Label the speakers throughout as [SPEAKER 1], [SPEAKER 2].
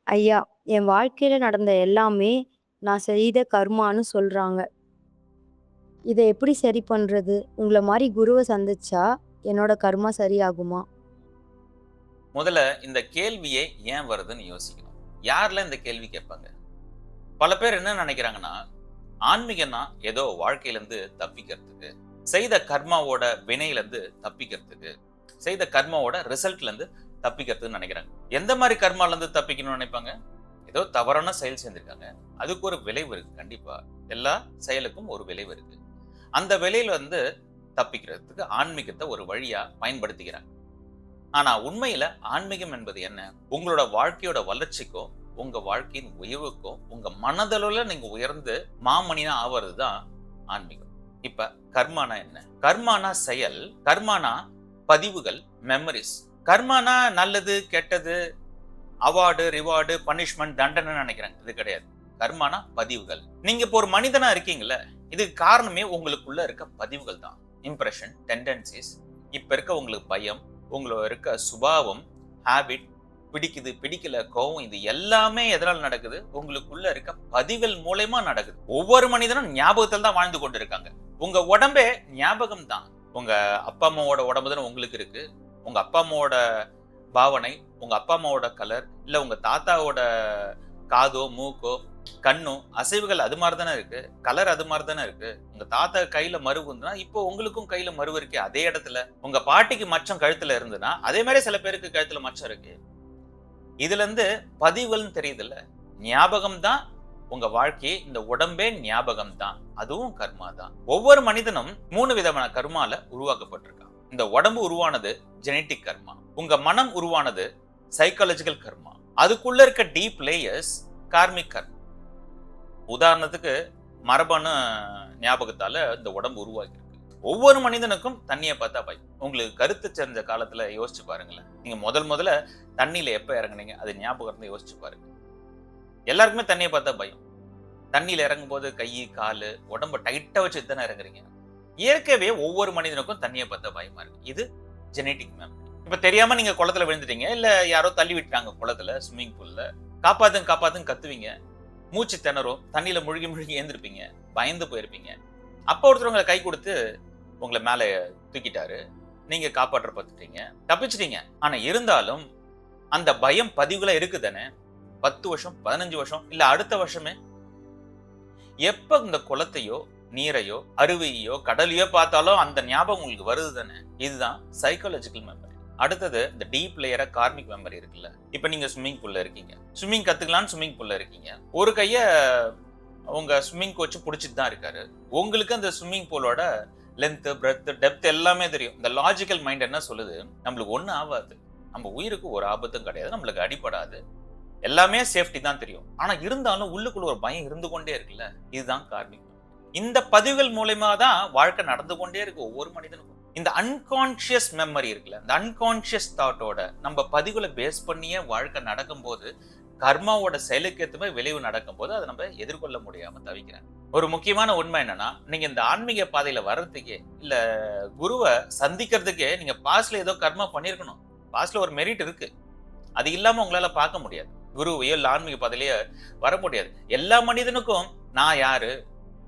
[SPEAKER 1] ஐயா, என் வாழ்க்கையில நடந்த எல்லாமே நான் செய்த கர்மான்னு சொல்றாங்க. இத எப்படி சரி பண்றது? உங்கள மாரி குருவ சந்திச்சா என்னோட கர்மா சரியாகுமா?
[SPEAKER 2] முதல்ல இந்த கேள்வியே ஏன் வருதுன்னு யோசிக்கணும். யாரெல்லாம் இந்த கேள்வி கேட்பாங்க? பல பேர் என்ன நினைக்கிறாங்கன்னா, ஆன்மீகம்னா ஏதோ வாழ்க்கையிலிருந்து தப்பிக்கிறதுக்கு, செய்த கர்மாவோட வினையிலிருந்து தப்பிக்கிறதுக்கு, செய்த கர்மாவோட ரிசல்ட்லேருந்து தப்பிக்கிறதுக்குன்னு நினைக்கிறாங்க. எந்த மாரி கர்மாலேருந்து தப்பிக்கணும்னு நினைப்பாங்க? ஏதோ தவறான செயல் செஞ்சிருக்காங்க. அதுக்கு ஒரு விளைவு இருக்கு கண்டிப்பா. எல்லா செயலுக்கும் ஒரு விளைவு இருக்கு. அந்த விளைவுல வந்து தப்பிக்கிறதுக்கு ஆன்மீகத்த ஒரு வழியா பயன்படுத்திக்கிறாங்க. ஆனா உண்மையில ஆன்மீகம் என்பது என்ன? உங்களோட வாழ்க்கையோட வளர்ச்சிக்கும், உங்க வாழ்க்கையின் உயர்வுக்கும், உங்க மனதளவுல நீங்க உயர்ந்து மாமனிதனா ஆவறது தான் ஆன்மீகம். இப்ப கர்மானா என்ன? கர்மானா செயல், கர்மானா பதிவுகள், மெமரீஸ். கர்மானா நல்லது, கெட்டது, அவார்டு, ரிவார்டு, பனிஷ்மென்ட், தண்டனைன்னு நினைக்கிறாங்க. இது கிடையாது. கர்மானா பதிவுகள். நீங்க இப்போ ஒரு மனிதனா இருக்கீங்கல்ல, இதுக்கு காரணமே உங்களுக்குள்ள இருக்க பதிவுகள் தான். இம்ப்ரஷன், டெண்டன்சிஸ், இப்ப இருக்க உங்களுக்கு பயம், உங்கள இருக்க சுபாவம், ஹேபிட், பிடிக்குது, பிடிக்கல, கோவம் இது எல்லாமே எதனால நடக்குது? உங்களுக்குள்ள இருக்க பதிவுகள் மூலியமா நடக்குது. ஒவ்வொரு மனிதனும் ஞாபகத்துல தான் வாழ்ந்து கொண்டிருக்காங்க. உங்க உடம்பே ஞாபகம் தான். உங்க அப்பா, அம்மாவோட உடம்பு தானே உங்களுக்கு இருக்கு. உங்க அப்பா, அம்மாவோட பாவனை, உங்க அப்பா, அம்மாவோட கலர், இல்ல உங்க தாத்தாவோட காதோ, மூக்கோ, கண்ணோ, அசைவுகள் அது மாரி தானே இருக்கு. கலர் அது மாரி தானே இருக்கு. உங்க தாத்தா கையில மரு இருந்துன்னா, இப்போ உங்களுக்கும் கையில மரு இருக்கே அதே இடத்துல. உங்க பாட்டிக்கு மச்சம் கழுத்துல இருந்துன்னா, அதே மாரி சில பேருக்கு கழுத்துல மச்சம் இருக்கு. இதுலருந்து பதிவுகள்னு தெரியுதுல்ல. ஞாபகம் தான் உங்க வாழ்க்கையே. இந்த உடம்பே ஞாபகம் தான். அதுவும் கர்மா தான். ஒவ்வொரு மனிதனும் 3 விதமான கர்மால உருவாக்கப்பட்டிருக்கான். இந்த உடம்பு உருவானது ஜெனடிக் கர்மா. உங்க மனம் உருவானது சைக்காலஜிக்கல் கர்மா. அதுக்குள்ள இருக்க டீப் லேயர்ஸ் கார்மிக் கர்மா. உதாரணத்துக்கு மரபணு ஞாபகத்தால இந்த உடம்பு உருவாகியிருக்கு. ஒவ்வொரு மனிதனுக்கும் தண்ணிய பார்த்தா பயம். உங்களுக்கு கருத்து தெரிஞ்ச காலத்துல யோசிச்சு பாருங்களேன். நீங்க முதல்ல தண்ணீல எப்ப இறங்குனீங்க? அது ஞாபகம் இருந்தா யோசிச்சு பாருங்க. எல்லாருக்குமே தண்ணிய பார்த்தா பயம். தண்ணீல இறங்கும்போது கை, காலு, உடம்ப டைட்டா வச்சுட்டு தானே இறங்குறீங்க. இயற்கையாவே ஒவ்வொரு மனிதனுக்கும் தண்ணிய பார்த்தா பயமா இருக்கு. இது ஜெனடிக் மெமரி. இப்ப தெரியாம நீங்க குளத்துல விழுந்துட்டீங்க. இல்ல யாரோ தள்ளி விட்டாங்க குளத்துல, ஸ்விம்மிங் பூல்ல. காப்பாத்துங்க, காப்பாத்துங்க கத்துவீங்க. மூச்சு திணறும். தண்ணீல முழுகி முழுகி எழுந்திருப்பீங்க. பயந்து போயிருப்பீங்க. அப்ப ஒருத்தர் உங்கள கை குடுத்து உங்கள மேல தூக்கிட்டாரு. நீங்க காப்பாற்ற பார்த்துட்டீங்க. தப்பிச்சுட்டீங்க. ஆனா இருந்தாலும் அந்த பயம் பதிவுல இருக்கு தானே. 10 வருஷம், 15 வருஷம், இல்ல அடுத்த வருஷமே எப்ப இந்த குளத்தையோ, நீரையோ, அருவியையோ, கடலையோ பார்த்தாலும் அந்த ஞாபகம் உங்களுக்கு வருது தானே. இதுதான் சைக்காலஜிக்கல் மெமரி. அடுத்தது இந்த டீப் லேயரா கார்மிக் மெமரி இருக்குல்ல. இப்ப நீங்க ஸ்விம்மிங் பூல்ல இருக்கீங்க. ஸ்விம்மிங் கத்துக்கலாம்னு ஸ்விம்மிங் பூல்ல இருக்கீங்க. ஒரு கைய உங்க ஸ்விம்மிங் கோச் புடிச்சிட்டு தான் இருக்காரு. உங்களுக்கு அந்த ஸ்விம்மிங் பூலோட லென்த், பிரெத், டெப்த் எல்லாமே தெரியும். இந்த லாஜிக்கல் மைண்ட் என்ன சொல்லுது? நம்மளுக்கு ஒண்ணும் ஆவாது. நம்ம உயிருக்கு ஒரு ஆபத்தும் கிடையாது. நம்மளுக்கு அடிபடாது. எல்லாமே சேஃப்டி தான் தெரியும். ஆனா இருந்தாலும் உள்ளுக்குள்ள ஒரு பயம் இருந்து கொண்டே இருக்குல்ல. இதுதான் கார்மிக். இந்த பதிவுகள் மூலியமா தான் வாழ்க்கை நடந்து கொண்டே இருக்கு ஒவ்வொரு மனிதனுக்கும். இந்த அன்கான்ஷியஸ் மெமரி இருக்குல்ல. இந்த அன்கான்ஷியஸ் தாட்டோட நம்ம பதிவுகளை பேஸ் பண்ணியே வாழ்க்கை நடக்கும்போது கர்மாவோட செயலுக்கு ஏத்த மாதிரி விளைவு நடக்கும்போது அதை நம்ம எதிர்கொள்ள முடியாம தவிக்கிறாங்க. ஒரு முக்கியமான உண்மை என்னன்னா, நீங்க இந்த ஆன்மீக பாதையில வர்றதுக்கே இல்ல குருவை சந்திக்கிறதுக்கே நீங்க பாஸ்ட்ல ஏதோ கர்மா பண்ணிருக்கணும். பாஸ்ட்ல ஒரு மெரிட் இருக்கு. அது இல்லாம உங்களால பார்க்க முடியாது. குருவையோ இல்ல ஆன்மீக பாதையிலேயே வர முடியாது. எல்லா மனிதனுக்கும் நான் யாரு?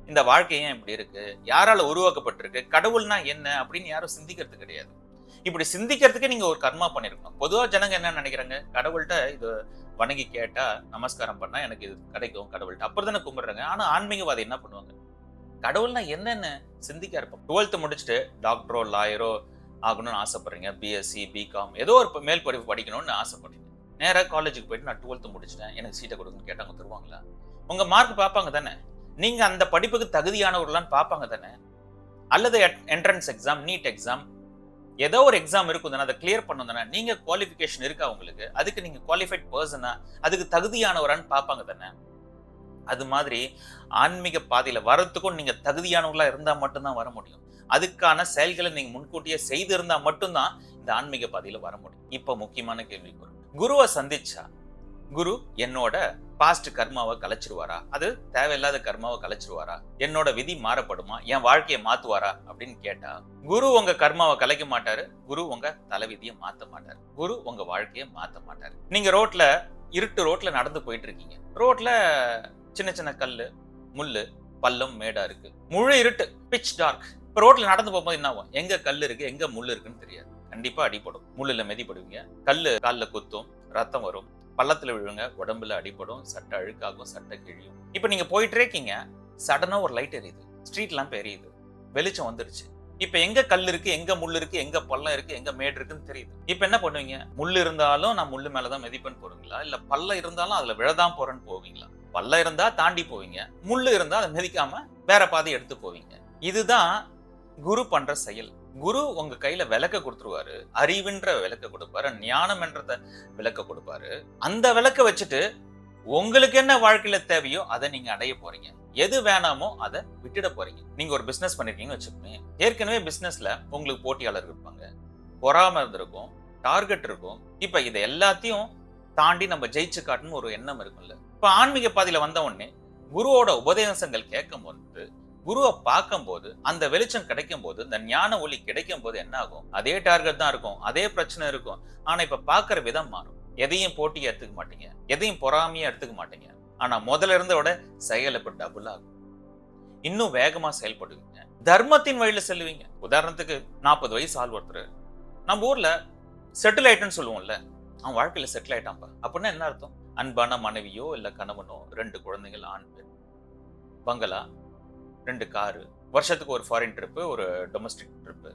[SPEAKER 2] இந்த வாழ்க்கை ஏன் இப்படி இருக்கு? யாரால உருவாக்கப்பட்டிருக்கு? கடவுள்னா என்ன? அப்படின்னு யாரும் சிந்திக்கிறது கிடையாது. இப்படி சிந்திக்கிறதுக்கே நீங்க ஒரு கர்மா பண்ணிருக்கணும். பொதுவா ஜனங்க என்ன நினைக்கிறாங்க? கடவுள்ட்ட இது வணங்கி கேட்டா, நமஸ்காரம் பண்ணா எனக்கு இது கிடைக்கும் கடவுள்ட்ட. அப்புறம் தானே கும்பிடுறாங்க. ஆனா ஆன்மீகவாதி என்ன பண்ணுவாங்க? கடவுள்னா என்னன்னு சிந்திக்க இருப்போம். 12th முடிச்சுட்டு டாக்டரோ, லாயரோ ஆகணும்னு ஆசைப்படுறீங்க. பிஎஸ்சி, பிகாம் ஏதோ ஒரு மேல் படிப்பு படிக்கணும்னு ஆசைப்படுறீங்க. நேரா காலேஜுக்கு போயிட்டு நான் 12th முடிச்சுட்டேன். எனக்கு சீட்டை கொடுங்கன்னு கேட்டாங்க தருவாங்களா? உங்க மார்க் பார்ப்பாங்க தானே. நீங்க அந்த படிப்புக்கு தகுதியானவர்களான்னு பார்ப்பாங்க தானே. அல்லது என்ட்ரன்ஸ் எக்ஸாம், நீட் எக்ஸாம் ஏதோ ஒரு எக்ஸாம் இருக்கும் தானே. அதை கிளியர் பண்ணணும் தானே. நீங்க குவாலிஃபிகேஷன் இருக்கா உங்களுக்கு? அதுக்கு நீங்க குவாலிஃபைட் பர்சனா? அதுக்கு தகுதியானவரான்னு பார்ப்பாங்க தானே. அது மாதிரி ஆன்மீக பாதையில வரத்துக்கும் நீங்க தகுதியானவங்களா இருந்தா மட்டும்தான் வர முடியும். அதுக்கான செயல்களை நீங்க முன்கூட்டியே செய்து இருந்தா மட்டும்தான் இந்த ஆன்மீக பாதையில வர முடியும். இப்ப முக்கியமான கேள்வி வரும். குருவை சந்திச்சா குரு என்னோட பாஸ்ட் கர்மாவை கலைச்சிருவாரா? அது தேவையில்லாத கர்மாவை கலைச்சிருவாரா? என்னோட விதி மாறப்படுமா? என் வாழ்க்கையை மாத்துவாரா? அப்படின்னு கேட்டா குரு உங்க கர்மாவை கலைக்க மாட்டாரு. குரு உங்க தலைவிதியை மாத்த மாட்டாரு. குரு உங்க வாழ்க்கையை மாத்த மாட்டாரு. நீங்க ரோட்ல இருட்டு ரோட்ல நடந்து போயிட்டு இருக்கீங்க. ரோட்ல சின்ன சின்ன கல்லு, முள்ளு, பள்ளம், மேடா இருக்கு. முழு இருட்டு, பிட்ச் டார்க். இப்ப ரோட்ல நடந்து போகும்போது என்ன ஆகும்? எங்க கல்லு இருக்கு, எங்க முள்ளு இருக்குன்னு தெரியாது. கண்டிப்பா அடிபடும். முள்ளுல மிதிப்படுவீங்க. கல்லு கால்ல குத்தும், ரத்தம் வரும். பள்ளத்துல விழுங்க, உடம்புல அடிபடும், சட்டை அழுக்காகும், சட்டை கிழியும். இப்ப நீங்க போயிட்டே இருக்கீங்க. சடனா ஒரு லைட் எரியுது. ஸ்ட்ரீட் லேம்ப் எரியுது. வெளிச்சம் வந்துருச்சு. இப்ப எங்க கல் இருக்கு, எங்க முள்ளு இருக்கு, எங்க பள்ளம் இருக்கு, எங்க மேடு இருக்குன்னு தெரியுது. இப்ப என்ன பண்ணுவீங்க? முள்ளு இருந்தாலும் நான் முள்ளு மேலதான் மிதிப்பேன்னு போறீங்களா? இல்ல பள்ளம் இருந்தாலும் அதுல விழதான் போறேன்னு போவீங்களா? பள்ளம் இருந்தா தாண்டி போவீங்க. முள்ளு இருந்தா அதை மிதிக்காம வேற பாதை எடுத்து போவீங்க. இதுதான் குரு பண்ற செயல். குரு உங்க கையில விளக்க கொடுத்துருவாரு. அறிவுன்ற விளக்க கொடுப்பாரு. ஞானம் என்றத விளக்க கொடுப்பாரு. அந்த விளக்க வச்சுட்டு உங்களுக்கு என்ன வாழ்க்கையில தேவையோ அதை நீங்க அடைய போறீங்க. எது வேணாமோ அதை விட்டுட போறீங்க. நீங்க ஒரு பிசினஸ் பண்ணிருக்கீங்கன்னு வச்சுக்கோங்க. ஏற்கனவே பிசினஸ்ல உங்களுக்கு போட்டியாளர் இருப்பாங்க, பொறாம இருந்திருக்கும், டார்கெட் இருக்கும். இப்ப இதை எல்லாத்தையும் தாண்டி நம்ம ஜெயிச்சு காட்டணும் ஒரு எண்ணம் இருக்கும்ல. இப்ப ஆன்மீக பாதையில வந்த உடனே குருவோட உபதேசங்கள் கேட்கும் போது, குருவை பார்க்கும் போது, அந்த வெளிச்சம் கிடைக்கும் போது, இந்த ஞான ஒளி கிடைக்கும் போது என்ன ஆகும்? அதே டார்கெட் தான் இருக்கும், அதே பிரச்சனை இருக்கும். ஆனா இப்ப பாக்குற விதம் மாறும். எதையும் போட்டியை எடுத்துக்க மாட்டீங்க, எதையும் பொறாமையா எடுத்துக்க மாட்டீங்க. ஆனா முதல்ல இருந்தோட செயல் இப்ப டபுள் ஆகும். இன்னும் வேகமா செயல்படுவீங்க. தர்மத்தின் வழியில செல்லுவீங்க. உதாரணத்துக்கு 40 வயசு ஆள் ஒருத்தர் நம்ம ஊர்ல செட்டில் ஆயிட்டேன்னு சொல்லுவோம்ல, அவன் வாழ்க்கையில செட்டில் ஆயிட்டான்ப்பா அப்படின்னா என்ன அர்த்தம்? அன்பான மனைவியோ இல்ல கணவனோ, 2 குழந்தைகள், ஆண் பெண், பங்களா, 2 காரு, வருஷத்துக்கு ஒரு ஃபாரின் ட்ரிப், ஒரு டொமஸ்டிக் ட்ரிப்.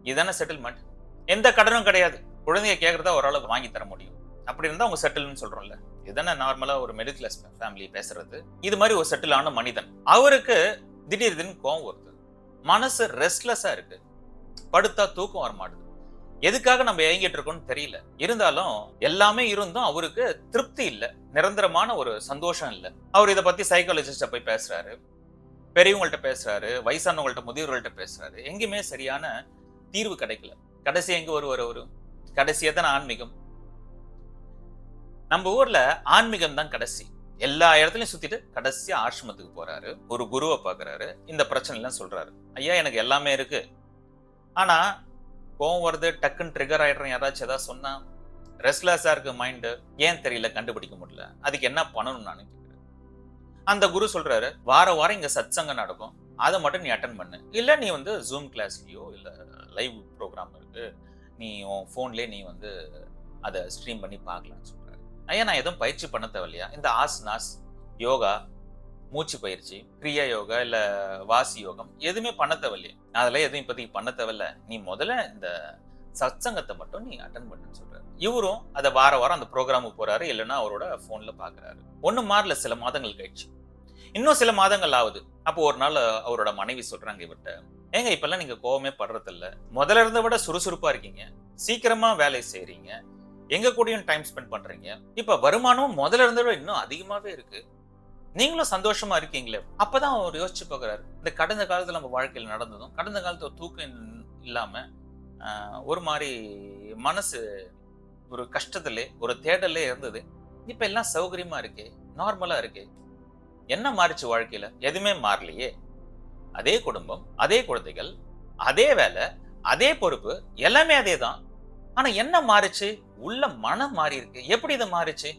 [SPEAKER 2] இதுதானே செட்டில்மெண்ட். எந்த கடனும் கிடையாது. குழந்தைய கேட்கறதா ஒரு ஆளுக்கு வாங்கி தர முடியும். அப்படி இருந்தா அவங்க செட்டில்னு சொல்றோம்ல. இதுதானே நார்மலா ஒரு மிடில் கிளாஸ் ஃபேமிலி பேசுறது. இது மாதிரி ஒரு செட்டில் ஆன மனிதன், அவருக்கு திடீர்னு கோவம் வருது. மனசு ரெஸ்ட்லெஸ்ஸா இருக்கு. படுத்தா தூக்கம் வர மாட்டுது. எதுக்காக நம்ம ஏங்கிட்டு இருக்கோம்னு தெரியல. இருந்தாலும் எல்லாமே இருந்தும் அவருக்கு திருப்தி இல்ல. நிரந்தரமான ஒரு சந்தோஷம் இல்ல. அவர் இதை பத்தி சைக்காலஜிஸ்ட போய் பேசுறாரு, பெரியவங்கள்ட்ட பேசுறாரு, வயசானவங்கள்ட்ட, முதியோர்கள்ட்ட பேசுறாரு. எங்கேயுமே சரியான தீர்வு கிடைக்கல. கடைசி எங்க வருவார் அவரு? கடைசியா தான் ஆன்மீகம். நம்ம ஊர்ல ஆன்மீகம் தான் கடைசி. எல்லா இடத்துலயும் சுத்திட்டு கடைசியா ஆசிரமத்துக்கு போறாரு. ஒரு குருவை பாக்குறாரு. இந்த பிரச்சனை எல்லாம் சொல்றாரு. ஐயா எனக்கு எல்லாமே இருக்கு, ஆனா கோவம் வருது, டக்குன்னு ட்ரிகர் ஆயிடுறேன். யாராச்சும் ஏதாவது சொன்னா ரெஸ்ட்லெஸ்ஸா இருக்கு மைண்ட். ஏன் தெரியல, கண்டுபிடிக்க முடியல. அதுக்கு என்ன பண்ணணும் நான் கேட்கிறேன். அந்த குரு சொல்றாரு, வாரம் வாரம் இங்க சத்சங்கம் நடக்கும், அதை மட்டும் நீ அட்டன் பண்ணு. இல்ல நீ வந்து ஜூம் கிளாஸ்லயோ இல்ல லைவ் ப்ரோக்ராம் இருக்கு, நீ உன் போன்லயே நீ வந்து அதை ஸ்ட்ரீம் பண்ணி பார்க்கலாம்னு சொல்றாரு. ஐயா நான் எதுவும் பயிற்சி பண்ண தேவையில்லையா? இந்த ஆசனாஸ், யோகா, மூச்சு பயிற்சி, கிரியா யோகா இல்ல வாசி யோகம் எதுவுமே பண்ண தேவையில்லையா? அதெல்லாம் எதுவும் இப்போதைக்கு பண்ண தேவையில்ல. நீ முதல்ல இந்த சத்சங்கத்தை மட்டும் நீ அட்டன் பண்ணுன்னு சொல்றாரு. இவரும் அதை வார வாரம் அந்த ப்ரோக்ராமுக்கு போறாரு, இல்லைன்னா அவரோட போன்ல பாக்குறாரு. ஒண்ணும் மாறல. சில மாதங்கள் கழிச்சு, இன்னும் சில மாதங்கள் ஆகுது. அப்போ ஒரு நாள் அவரோட மனைவி சொல்றாங்க இவர்கிட்ட, ஏங்க இப்பெல்லாம் நீங்க கோவமே படுறது இல்ல, முதல்ல இருந்த விட சுறுசுறுப்பா இருக்கீங்க, சீக்கிரமா வேலை செய்யறீங்க, எங்க கூடயும் டைம் ஸ்பெண்ட் பண்றீங்க, இப்ப வருமானம் முதல்ல இருந்த விட இன்னும் அதிகமாவே இருக்கு, நீங்களும் சந்தோஷமா இருக்கீங்களே. அப்பதான் அவர் யோசிச்சு பார்க்கிறாரு, இந்த கடந்த காலத்துல நம்ம வாழ்க்கையில் நடந்ததும், கடந்த காலத்துல ஒரு தூக்கம் இல்லாம ஒரு மாதிரி மனசு ஒரு கஷ்டத்திலே ஒரு தேடலே இருந்தது. இப்ப எல்லாம் சௌகரியமா இருக்கே, நார்மலா இருக்கே. என்ன மாறிச்சு வாழ்க்கையில? எதுவுமே மாறலையே. அதே குடும்பம், அதே குழந்தைகள், அதே வேலை, அதே பொறுப்பு, எல்லாமே அதே தான். ஆனா என்ன மாறிச்சு? உள்ள மனம் மாறி இருக்கு. எப்படி இது மாறிச்சு?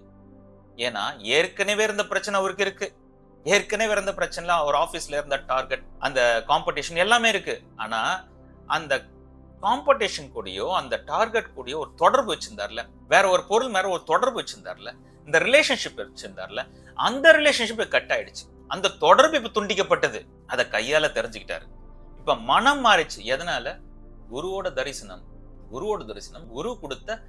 [SPEAKER 2] ஏன்னா ஏற்கனவே இருந்த பிரச்சனை அவருக்கு இருக்கு. ஏற்கனவே இருந்த பிரச்சனை, ஒரு ஆபீஸ்ல இருந்த டார்கெட், அந்த காம்படிஷன் எல்லாமே இருக்கு. ஆனா அந்த காம்படிஷன் கூடயோ அந்த டார்கெட் கூடயோ ஒரு தொடர்பு வச்சிருந்தார்ல, வேற ஒரு பொருள் மேல ஒரு தொடர்பு வச்சிருந்தார்ல, இந்த ரிலேஷன்ஷிப் வச்சிருந்தார்ல, அந்த ரிலேஷன்ஷிப் கட் ஆயிடுச்சு. அந்த தொடர்பு இப்ப துண்டிக்கப்பட்டது. அதை கையால தெரிஞ்சுக்கிட்டாரு. இப்ப மனம் மாறிச்சு. எதனால? குருவோட தரிசனம். குருவோட தரிசனம், குரு கொடுத்த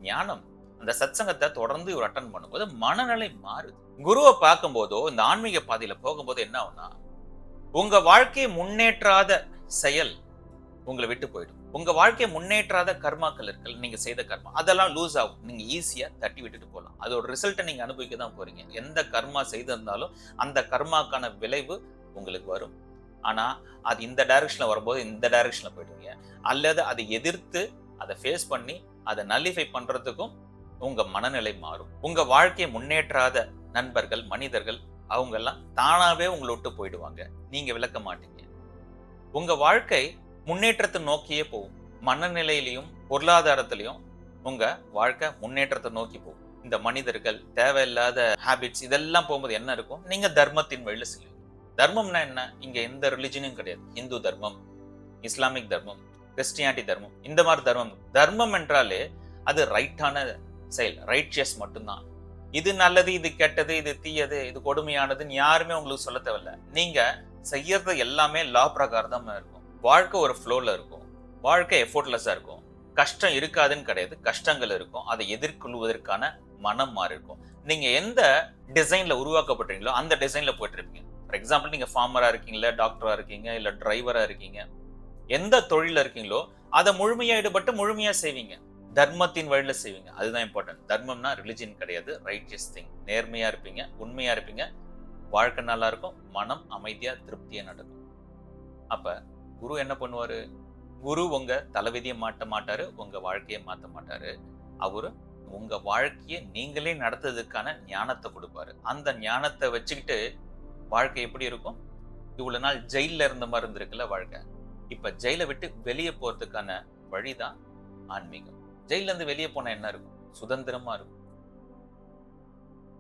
[SPEAKER 2] ஞானம். அந்த சத்சங்கத்தை தொடர்ந்து இவர் அட்டன் பண்ணும்போது மனநிலை மாறுது. குருவை பார்க்கும் போதோ இந்த ஆன்மீக பாதையில போகும்போது என்ன ஆகும்னா, உங்க வாழ்க்கையை முன்னேற்றாத செயல் உங்களை விட்டு போயிடும். உங்க வாழ்க்கையை முன்னேற்றாத கர்மாக்கள் இருக்கு, நீங்க செய்த கர்மா, அதெல்லாம் லூஸ் ஆகும். நீங்க ஈஸியா தட்டி விட்டுட்டு போகலாம். அதோட ரிசல்ட்டை நீங்க அனுபவிக்க தான் போறீங்க. எந்த கர்மா செய்திருந்தாலும் அந்த கர்மாக்கான விளைவு உங்களுக்கு வரும். ஆனா அது இந்த டைரக்ஷன்ல வரும்போது இந்த டைரக்ஷன்ல போயிடுவீங்க. அல்லது அதை எதிர்த்து அதை ஃபேஸ் பண்ணி அதை நல்லிஃபை பண்றதுக்கும் உங்க மனநிலை மாறும். உங்க வாழ்க்கையை முன்னேற்றாத நண்பர்கள், மனிதர்கள், அவங்க எல்லாம் தானாவே உங்களை விட்டு போயிடுவாங்க. நீங்க விளக்க மாட்டீங்க. உங்க வாழ்க்கை முன்னேற்றத்தை நோக்கியே போகும். மனநிலையிலையும் பொருளாதாரத்திலையும் உங்க வாழ்க்கை முன்னேற்றத்தை நோக்கி போகும். இந்த மனிதர்கள் தேவையில்லாத ஹாபிட்ஸ் இதெல்லாம் போகும்போது என்ன இருக்கும்? நீங்க தர்மத்தின் வழியில செல்லுவீங்க. தர்மம்னா என்ன? இங்க எந்த ரிலிஜனும் கிடையாது. இந்து தர்மம், இஸ்லாமிக் தர்மம், கிறிஸ்டியானிட்டி தர்மம், இந்த மாதிரி தர்மம். தர்மம் என்றாலே அது ரைட்டான செயல், ரைட்சியஸ் மட்டும்தான். இது நல்லது, இது கெட்டது, இது தீயது, இது கொடுமையானதுன்னு யாருமே உங்களுக்கு சொல்ல தேவையில்ல. நீங்க செய்யறது எல்லாமே லா பிரகாரம் தான் இருக்கும். வாழ்க்கை ஒரு ஃப்ளோல இருக்கும். வாழ்க்கை எஃபோர்ட்லெஸ்ஸா இருக்கும். கஷ்டம் இருக்காதுன்னு கிடையாது. கஷ்டங்கள் இருக்கும். அதை எதிர்கொள்வதற்கான மனம் மாறி இருக்கும். நீங்க எந்த டிசைன்ல உருவாக்கப்பட்டீங்களோ அந்த டிசைன்ல போயிட்டு இருப்பீங்க. ஃபார் எக்ஸாம்பிள், நீங்க ஃபார்மரா இருக்கீங்களா, டாக்டரா இருக்கீங்க, இல்ல டிரைவரா இருக்கீங்க, எந்த தொழில இருக்கீங்களோ அதை முழுமையா ஈடுபட்டு முழுமையா செய்வீங்க. தர்மத்தின் வழியில செய்வீங்க. அதுதான் இம்பார்ட்டன்ட். தர்மம்னா ரிலிஜன் கிடையாது, ரைட்டியஸ் திங். நேர்மையா இருப்பீங்க, உண்மையா இருப்பீங்க, வாழ்க்கை நல்லா இருக்கும், மனம் அமைதியா திருப்தியா நடக்கும். அப்ப குரு என்ன பண்ணுவாரு? குரு உங்க தலைவிதியை மாட்ட மாட்டாரு, உங்க வாழ்க்கையை மாத்த மாட்டாரு. அவரு உங்க வாழ்க்கையை நீங்களே நடத்துறதுக்கான ஞானத்தை கொடுப்பாரு. அந்த ஞானத்தை வச்சுக்கிட்டு வாழ்க்கை எப்படி இருக்கும்? இவ்வளவு நாள் ஜெயில இருந்த மாதிரி இருந்திருக்குல்ல வாழ்க்கை. இப்ப ஜெயில விட்டு வெளியே போறதுக்கான வழிதான் ஆன்மீகம். ஜெயில இருந்து வெளியே போனா என்ன இருக்கும்? சுதந்திரமா இருக்கும்.